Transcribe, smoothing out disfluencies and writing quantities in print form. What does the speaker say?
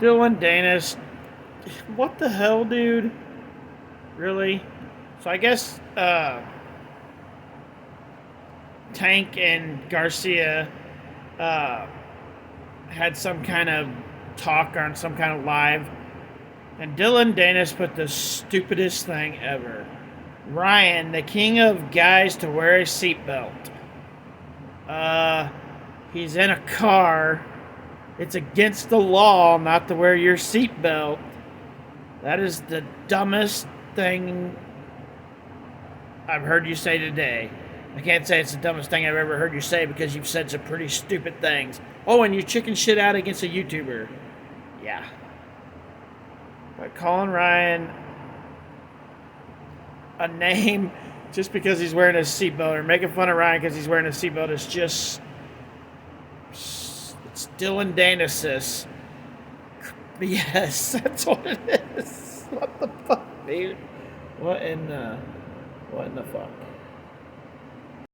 Dillon, Danis. What the hell, dude? Really? So I guess Tank and Garcia uh, had some kind of talk on some kind of live, and Dillon Danis put the stupidest thing ever. Ryan, the king of guys to wear a seatbelt. Uh, he's in a car. It's against the law not to wear your seatbelt. That is the dumbest thing I've heard you say today. I can't say it's the dumbest thing I've ever heard you say because you've said some pretty stupid things. Oh, and you chicken shit out against a YouTuber. Yeah. But calling Ryan a name just because he's wearing a seatbelt or making fun of Ryan because he's wearing a seatbelt is just. It's Dillon Danis. Yes, that's what it is. What the fuck, dude? What in the fuck?